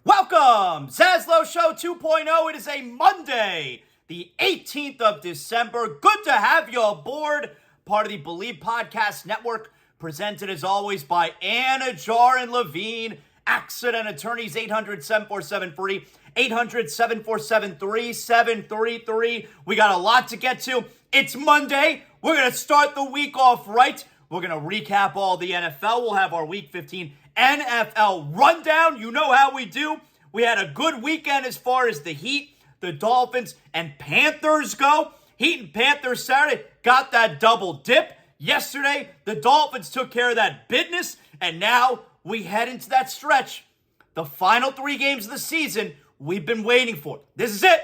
Welcome, ZASLOW Show 2.0. It is a Monday, the 18th of December. Good to have you aboard. Part of the Believe Podcast Network, presented as always by Anidjar and Levine. Accident attorneys, 800-747-FREE, 800-747-3733. We got a lot to get to. It's Monday. We're going to start the week off right. We're going to recap all the NFL. We'll have our Week 15 NFL rundown. You know how we do. We had a good weekend as far as the Heat, the Dolphins, and Panthers go. Heat and Panthers Saturday got that double dip. Yesterday, the Dolphins took care of that business, and now we head into that stretch. The final 3 games of the season we've been waiting for. This is it.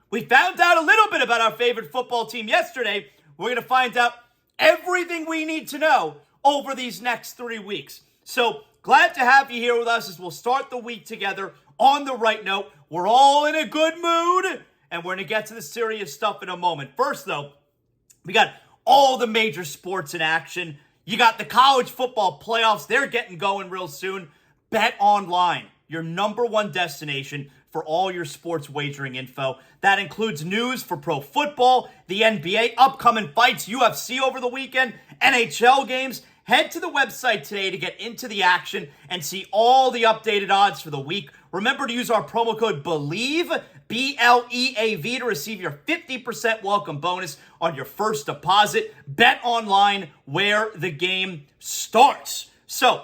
We found out a little bit about our favorite football team yesterday. We're going to find out everything we need to know over these next 3 weeks. So, glad to have you here with us as we'll start the week together on the right note. We're all in a good mood, and we're going to get to the serious stuff in a moment. First, though, we got all the major sports in action. You got the college football playoffs. They're getting going real soon. Bet Online, your number one destination for all your sports wagering info. That includes news for pro football, the NBA, upcoming fights, UFC over the weekend, NHL games. Head to the website today to get into the action and see all the updated odds for the week. Remember to use our promo code BELIEVE, B-L-E-A-V, to receive your 50% welcome bonus on your first deposit. Bet Online, where the game starts. So,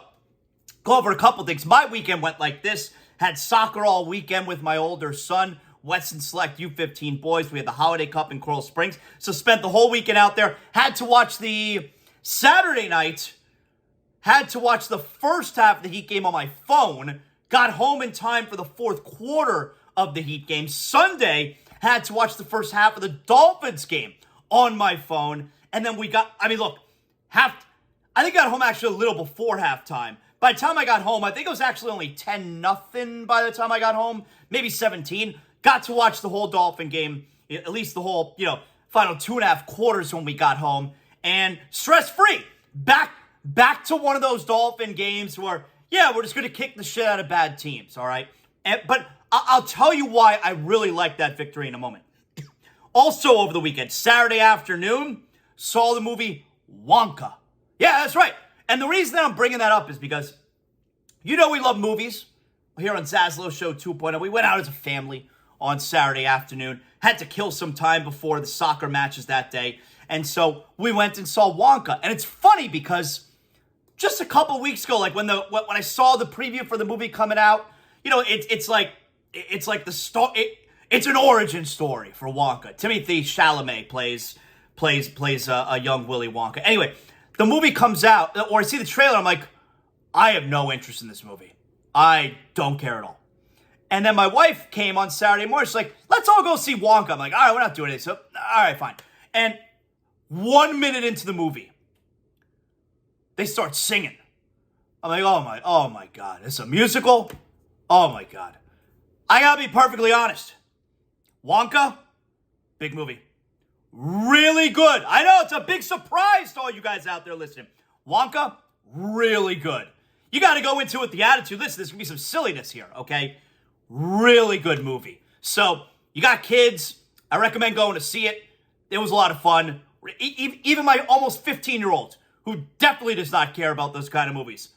go over a couple things. My weekend went like this. Had soccer all weekend with my older son, Weston Select U15 boys. We had the Holiday Cup in Coral Springs. So, spent the whole weekend out there. Had to watch the Saturday night, had to watch the first half of the Heat game on my phone. Got home in time for the fourth quarter of the Heat game. Sunday, had to watch the first half of the Dolphins game on my phone. And then I think I got home actually a little before halftime. By the time I got home, I think it was actually only 10-0 by the time I got home. Maybe 17. Got to watch the whole Dolphin game, at least the whole, final 2.5 quarters when we got home. And stress-free. Back to one of those Dolphin games where, we're just going to kick the shit out of bad teams, all right? But I'll tell you why I really like that victory in a moment. Also over the weekend, Saturday afternoon, saw the movie Wonka. Yeah, that's right. And the reason that I'm bringing that up is because, we love movies. Here on ZASLOW Show 2.0, we went out as a family on Saturday afternoon. Had to kill some time before the soccer matches that day. And so we went and saw Wonka. And it's funny because just a couple weeks ago, like when I saw the preview for the movie coming out, it's an origin story for Wonka. Timothy Chalamet plays a young Willy Wonka. Anyway, the movie comes out, or I see the trailer, I'm like, I have no interest in this movie. I don't care at all. And then my wife came on Saturday morning. She's like, let's all go see Wonka. I'm like, all right, we're not doing it. So, all right, fine. And 1 minute into the movie, they start singing. I'm like, oh my God, it's a musical? Oh my God. I gotta be perfectly honest. Wonka, big movie. Really good. I know it's a big surprise to all you guys out there listening. Wonka, really good. You gotta go into it with the attitude. Listen, there's gonna be some silliness here, okay? Really good movie. So, you got kids. I recommend going to see it. It was a lot of fun. Even my almost 15-year-old, who definitely does not care about those kind of movies,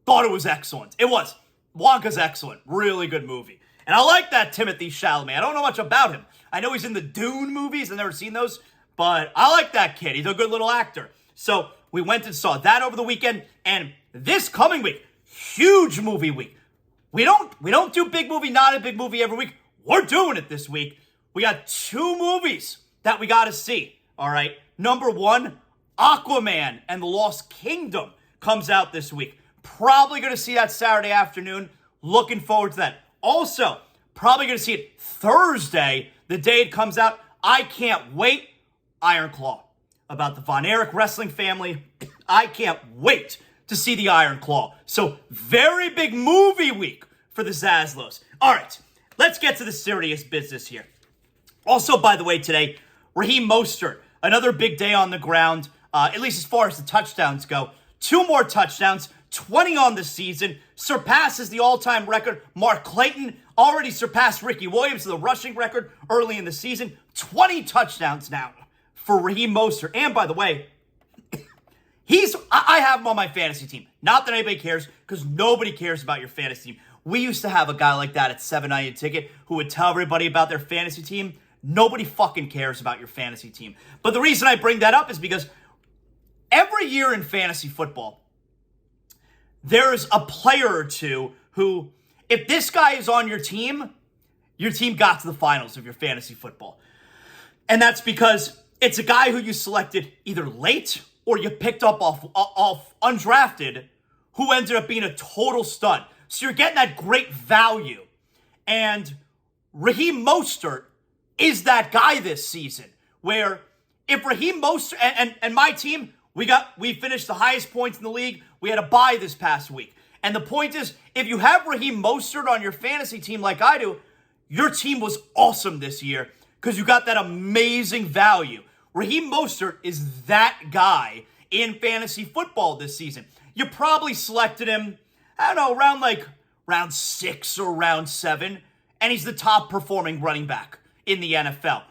thought it was excellent. It was. Wonka's excellent. Really good movie. And I like that Timothy Chalamet. I don't know much about him. I know he's in the Dune movies. I've never seen those. But I like that kid. He's a good little actor. So we went and saw that over the weekend. And this coming week, huge movie week. We don't do big movie, not a big movie every week. We're doing it this week. We got 2 movies that we got to see. All right. Number 1, Aquaman and the Lost Kingdom comes out this week. Probably going to see that Saturday afternoon. Looking forward to that. Also, probably going to see it Thursday, the day it comes out. I can't wait. Iron Claw. About the Von Erich wrestling family. I can't wait to see the Iron Claw. So, very big movie week for the Zaslows. All right, let's get to the serious business here. Also, by the way, today, Raheem Mostert, another big day on the ground, at least as far as the touchdowns go. 2 more touchdowns, 20 on the season, surpasses the all-time record. Mark Clayton already surpassed Ricky Williams, the rushing record early in the season. 20 touchdowns now for Raheem Mostert. And by the way, I have him on my fantasy team. Not that anybody cares, because nobody cares about your fantasy team. We used to have a guy like that at 790 Ticket who would tell everybody about their fantasy team. Nobody fucking cares about your fantasy team. But the reason I bring that up is because every year in fantasy football, there's a player or two who, if this guy is on your team got to the finals of your fantasy football. And that's because it's a guy who you selected either late or you picked up off undrafted, who ended up being a total stud. So you're getting that great value. And Raheem Mostert is that guy this season, where if Raheem Mostert, and my team, we finished the highest points in the league. We had a bye this past week. And the point is, if you have Raheem Mostert on your fantasy team like I do, your team was awesome this year because you got that amazing value. Raheem Mostert is that guy in fantasy football this season. You probably selected him, I don't know, round 6 or round 7, and he's the top performing running back in the NFL.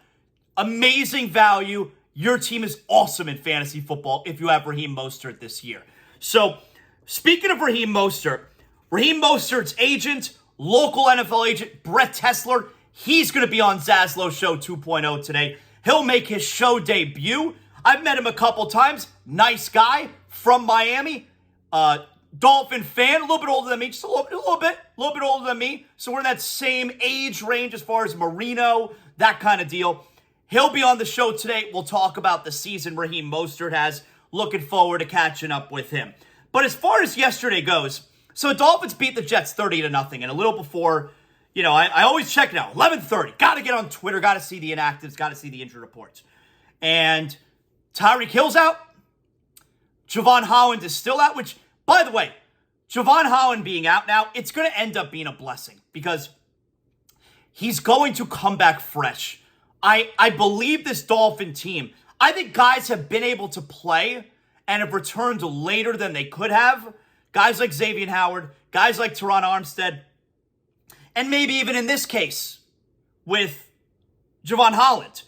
Amazing value. Your team is awesome in fantasy football if you have Raheem Mostert this year. So, speaking of Raheem Mostert's agent, local NFL agent, Brett Tessler, he's going to be on ZASLOW Show 2.0 today. He'll make his show debut. I've met him a couple times. Nice guy from Miami. Dolphin fan, a little bit older than me, just a little bit older than me. So we're in that same age range as far as Marino, that kind of deal. He'll be on the show today. We'll talk about the season Raheem Mostert has. Looking forward to catching up with him. But as far as yesterday goes, so the Dolphins beat the Jets 30-0, and a little before, I always check it out. 11:30. Got to get on Twitter. Got to see the inactives. Got to see the injury reports. And Tyreek Hill's out. Javon Holland is still out, which, by the way, Javon Holland being out now, it's going to end up being a blessing because he's going to come back fresh. I believe this Dolphin team, I think guys have been able to play and have returned later than they could have. Guys like Xavier Howard, guys like Teron Armstead, and maybe even in this case with Javon Holland.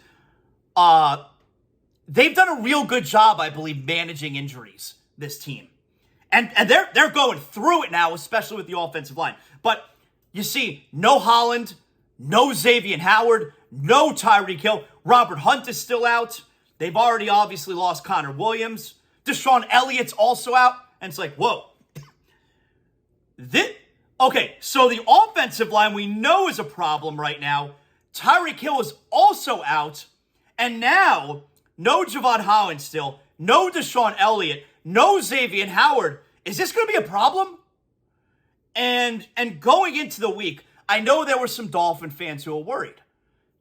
They've done a real good job, I believe, managing injuries, this team. And they're going through it now, especially with the offensive line. But you see, no Holland, no Xavier Howard, no Tyreek Hill. Robert Hunt is still out. They've already obviously lost Connor Williams. Deshaun Elliott's also out. And it's like, whoa. Okay, so the offensive line we know is a problem right now. Tyreek Hill is also out. And now, no Javon Holland still, no Deshaun Elliott, no Xavier Howard. Is this going to be a problem? And going into the week, I know there were some Dolphin fans who were worried.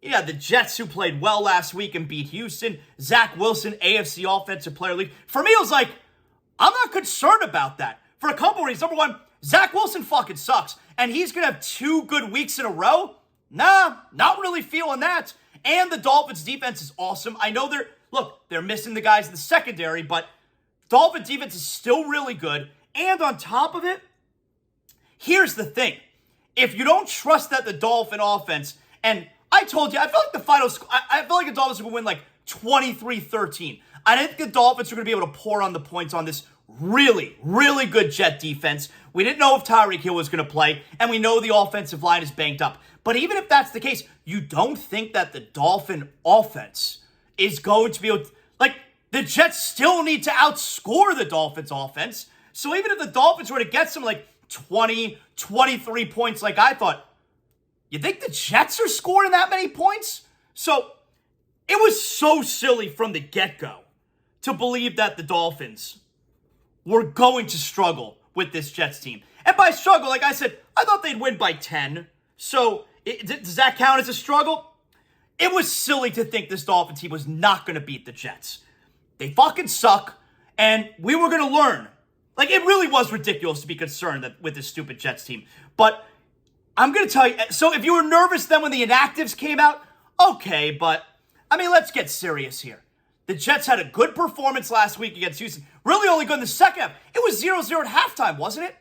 Yeah, the Jets who played well last week and beat Houston. Zach Wilson, AFC Offensive Player League. For me, it was like, I'm not concerned about that. For a couple of reasons. Number one, Zach Wilson fucking sucks. And he's going to have 2 good weeks in a row? Nah, not really feeling that. And the Dolphins defense is awesome. I know they're missing the guys in the secondary, but Dolphins defense is still really good. And on top of it, here's the thing. If you don't trust that the Dolphin offense, and I told you, I feel like I feel like the Dolphins are going to win like 23-13. I didn't think the Dolphins were going to be able to pour on the points on this really, really good Jet defense. We didn't know if Tyreek Hill was going to play, and we know the offensive line is banged up. But even if that's the case, you don't think that the Dolphin offense is going to be able to, like, the Jets still need to outscore the Dolphins offense. So even if the Dolphins were to get some like 20, 23 points like I thought, you think the Jets are scoring that many points? So it was so silly from the get-go to believe that the Dolphins were going to struggle with this Jets team. And by struggle, like I said, I thought they'd win by 10. So does that count as a struggle? It was silly to think this Dolphin team was not going to beat the Jets. They fucking suck, and we were going to learn. Like, it really was ridiculous to be concerned with this stupid Jets team. But I'm going to tell you, so if you were nervous then when the inactives came out, okay, but, I mean, let's get serious here. The Jets had a good performance last week against Houston. Really only good in the second half. It was 0-0 at halftime, wasn't it?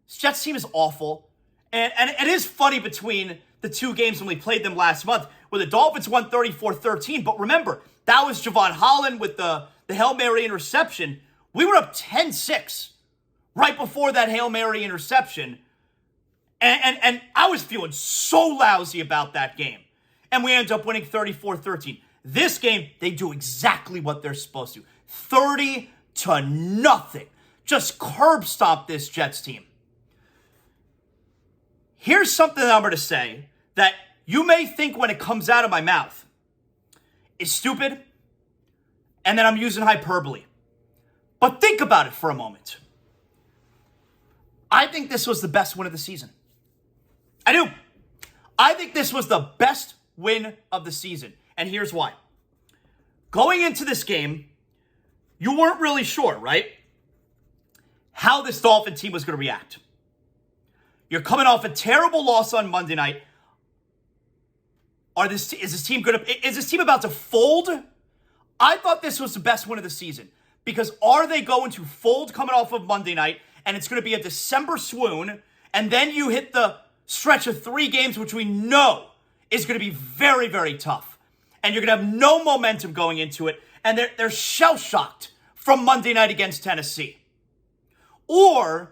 This Jets team is awful. And it is funny between the two games when we played them last month, where the Dolphins won 34-13. But remember, that was Javon Holland with the Hail Mary interception. We were up 10-6 right before that Hail Mary interception. And I was feeling so lousy about that game. And we ended up winning 34-13. This game, they do exactly what they're supposed to. 30-0. Just curb stomp this Jets team. Here's something that I'm going to say that you may think when it comes out of my mouth is stupid, and then I'm using hyperbole. But think about it for a moment. I think this was the best win of the season. I do. I think this was the best win of the season. And here's why. Going into this game, you weren't really sure, right? How this Dolphin team was going to react. You're coming off a terrible loss on Monday night. Is this team about to fold? I thought this was the best win of the season. Because are they going to fold coming off of Monday night, and it's going to be a December swoon, and then you hit the stretch of 3 games, which we know is going to be very, very tough. And you're going to have no momentum going into it. And they're shell-shocked from Monday night against Tennessee. Or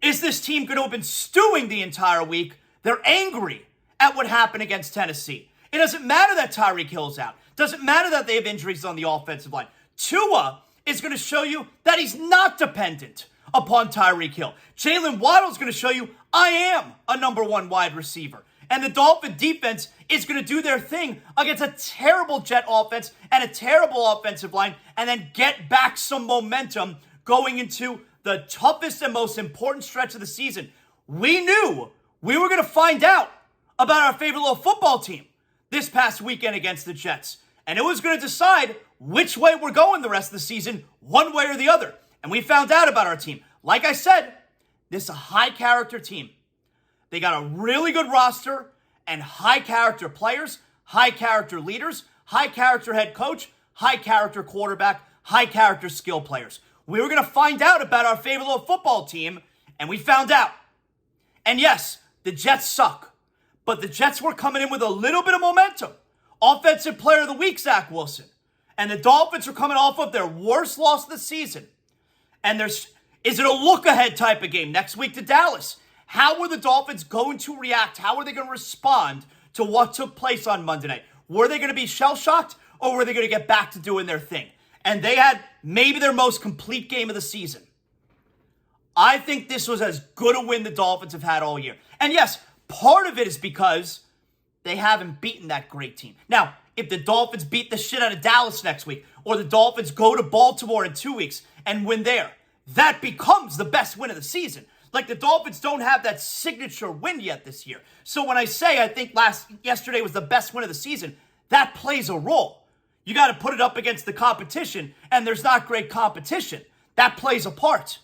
is this team going to have been stewing the entire week? They're angry at what happened against Tennessee. It doesn't matter that Tyreek Hill's out. Doesn't matter that they have injuries on the offensive line. Tua is going to show you that he's not dependent upon Tyreek Hill. Jalen Waddle is going to show you, I am a number 1 wide receiver. And the Dolphin defense is going to do their thing against a terrible Jet offense and a terrible offensive line, and then get back some momentum going into the toughest and most important stretch of the season. We knew we were going to find out about our favorite little football team this past weekend against the Jets. And it was going to decide which way we're going the rest of the season, one way or the other. And we found out about our team. Like I said, this is a high-character team. They got a really good roster and high-character players, high-character leaders, high-character head coach, high-character quarterback, high-character skill players. We were going to find out about our favorite little football team, and we found out. And yes, the Jets suck, but the Jets were coming in with a little bit of momentum. Offensive Player of the Week, Zach Wilson. And the Dolphins were coming off of their worst loss of the season. And is it a look-ahead type of game next week to Dallas? How were the Dolphins going to react? How were they going to respond to what took place on Monday night? Were they going to be shell-shocked, or were they going to get back to doing their thing? And they had maybe their most complete game of the season. I think this was as good a win the Dolphins have had all year. And yes, part of it is because they haven't beaten that great team. Now, if the Dolphins beat the shit out of Dallas next week, or the Dolphins go to Baltimore in 2 weeks and win there, that becomes the best win of the season. Like, the Dolphins don't have that signature win yet this year. So when I say I think yesterday was the best win of the season, that plays a role. You got to put it up against the competition, and there's not great competition. That plays a part.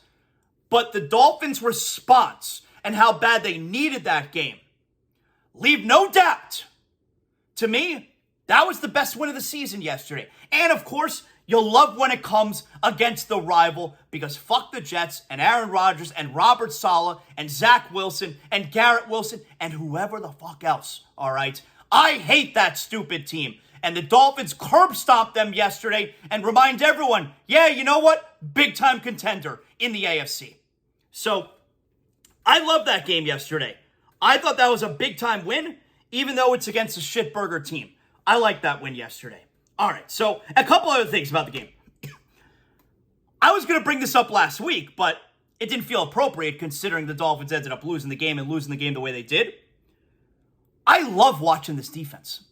But the Dolphins' response and how bad they needed that game, leave no doubt. To me, that was the best win of the season yesterday. And of course, you'll love when it comes against the rival, because fuck the Jets and Aaron Rodgers and Robert Saleh and Zach Wilson and Garrett Wilson and whoever the fuck else, all right? I hate that stupid team. And the Dolphins curb stomped them yesterday and remind everyone, yeah, you know what? Big time contender in the AFC. So I love that game yesterday. I thought that was a big time win, even though it's against a shitburger team. I like that win yesterday. All right, so a couple other things about the game. I was going to bring this up last week, but it didn't feel appropriate considering the Dolphins ended up losing the game and losing the game the way they did. I love watching this defense.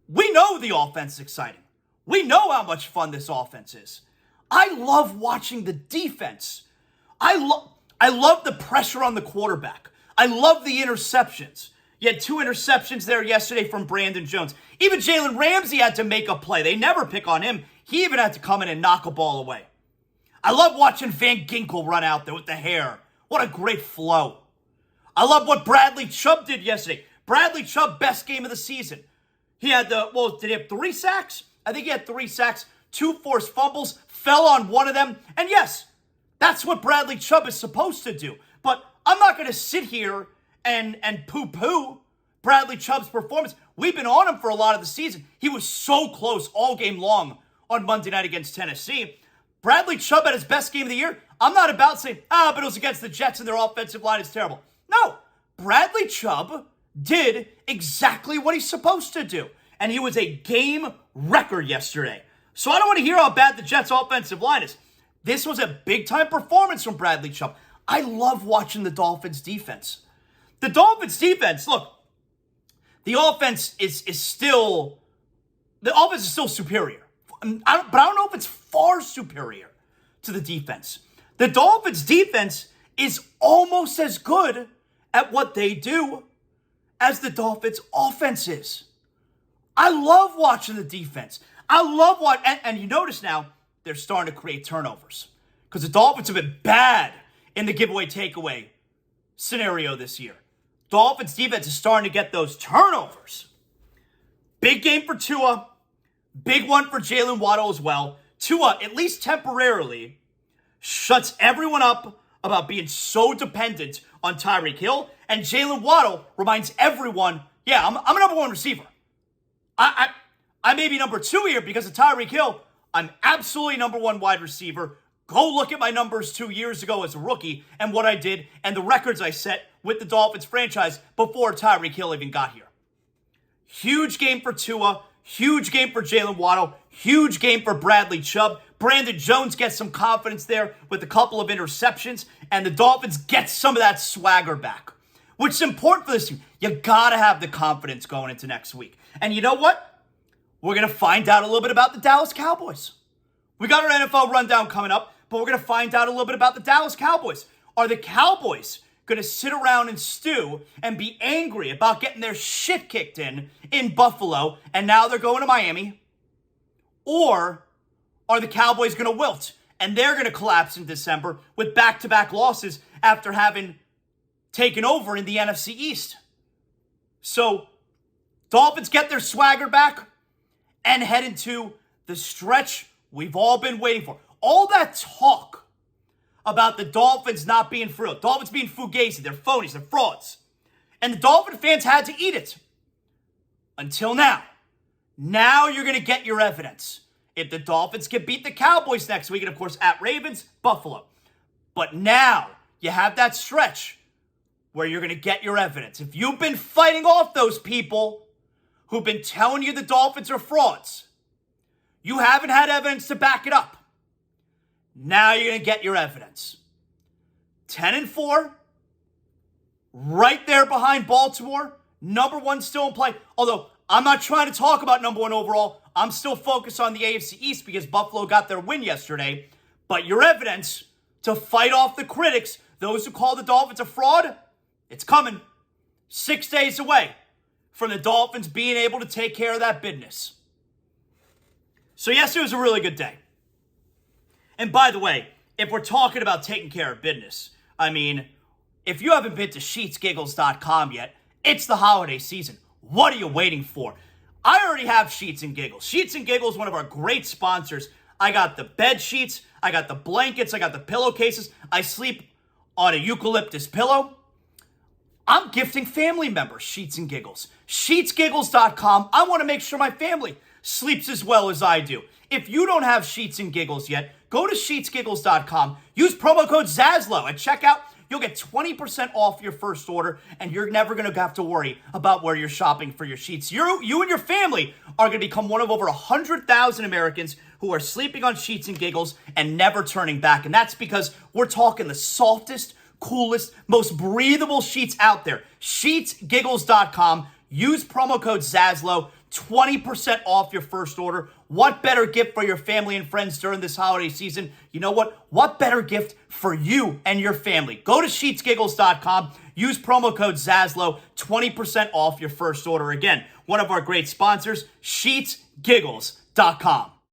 We know the offense is exciting. We know how much fun this offense is. I love watching the defense. I love the pressure on the quarterback. I love the interceptions. You had 2 interceptions there yesterday from Brandon Jones. Even Jalen Ramsey had to make a play. They never pick on him. He even had to come in and knock a ball away. I love watching Van Ginkel run out there with the hair. What a great flow. I love what Bradley Chubb did yesterday. Bradley Chubb, best game of the season. He had did he have 3 sacks? I think he had 3 sacks, 2 forced fumbles, fell on one of them. And yes, that's what Bradley Chubb is supposed to do. But I'm not going to sit here and poo-poo Bradley Chubb's performance. We've been on him for a lot of the season. He was so close all game long on Monday night against Tennessee. Bradley Chubb had his best game of the year. I'm not about saying, but it was against the Jets and their offensive line is terrible. No, Bradley Chubb did exactly what he's supposed to do. And he was a game record yesterday. So I don't want to hear how bad the Jets' offensive line is. This was a big-time performance from Bradley Chubb. I love watching the Dolphins' defense. The Dolphins' defense, look, the offense is still superior. But I don't know if it's far superior to the defense. The Dolphins' defense is almost as good at what they do as the Dolphins' offense is. I love watching the defense. I love and you notice now they're starting to create turnovers because the Dolphins have been bad in the giveaway takeaway scenario this year. Dolphins defense is starting to get those turnovers. Big game for Tua. Big one for Jalen Waddle as well. Tua, at least temporarily, shuts everyone up about being so dependent on Tyreek Hill. And Jalen Waddle reminds everyone, yeah, I'm a number 1 receiver. I may be number 2 here because of Tyreek Hill. I'm absolutely number 1 wide receiver. Go look at my numbers 2 years ago as a rookie and what I did and the records I set with the Dolphins franchise before Tyreek Hill even got here. Huge game for Tua. Huge game for Jalen Waddle. Huge game for Bradley Chubb. Brandon Jones gets some confidence there with a couple of interceptions. And the Dolphins get some of that swagger back, which is important for this team. You got to have the confidence going into next week. And you know what? We're going to find out a little bit about the Dallas Cowboys. We got our NFL rundown coming up, but we're going to find out a little bit about the Dallas Cowboys. Are the Cowboys going to sit around and stew and be angry about getting their shit kicked in Buffalo, and now they're going to Miami? Or are the Cowboys going to wilt, and they're going to collapse in December with back-to-back losses after having taken over in the NFC East? So, Dolphins get their swagger back and head into the stretch we've all been waiting for. All that talk about the Dolphins not being for real, Dolphins being fugazi, they're phonies, they're frauds. And the Dolphin fans had to eat it. Until now. Now you're going to get your evidence. If the Dolphins can beat the Cowboys next week, and of course at Ravens, Buffalo. But now you have that stretch where you're going to get your evidence. If you've been fighting off those people who've been telling you the Dolphins are frauds, you haven't had evidence to back it up. Now you're going to get your evidence. 10-4, right there behind Baltimore, number 1 still in play. Although, I'm not trying to talk about number 1 overall. I'm still focused on the AFC East because Buffalo got their win yesterday. But your evidence to fight off the critics, those who call the Dolphins a fraud, it's coming. 6 days away from the Dolphins being able to take care of that business. So yesterday was a really good day. And by the way, if we're talking about taking care of business, I mean, if you haven't been to sheetsgiggles.com yet, it's the holiday season. What are you waiting for? I already have Sheets and Giggles. Sheets and Giggles, one of our great sponsors. I got the bed sheets, I got the blankets, I got the pillowcases. I sleep on a eucalyptus pillow. I'm gifting family members Sheets and Giggles. Sheetsgiggles.com. I want to make sure my family sleeps as well as I do. If you don't have Sheets and Giggles yet, go to sheetsgiggles.com. Use promo code ZASLOW at checkout. You'll get 20% off your first order, and you're never going to have to worry about where you're shopping for your sheets. You and your family are going to become one of over 100,000 Americans who are sleeping on Sheets and Giggles and never turning back. And that's because we're talking the softest, coolest, most breathable sheets out there. Sheetsgiggles.com. Use promo code ZASLOW. 20% off your first order. What better gift for your family and friends during this holiday season? You know what? What better gift for you and your family? Go to sheetsgiggles.com. Use promo code ZASLOW. 20% off your first order. Again, one of our great sponsors, sheetsgiggles.com.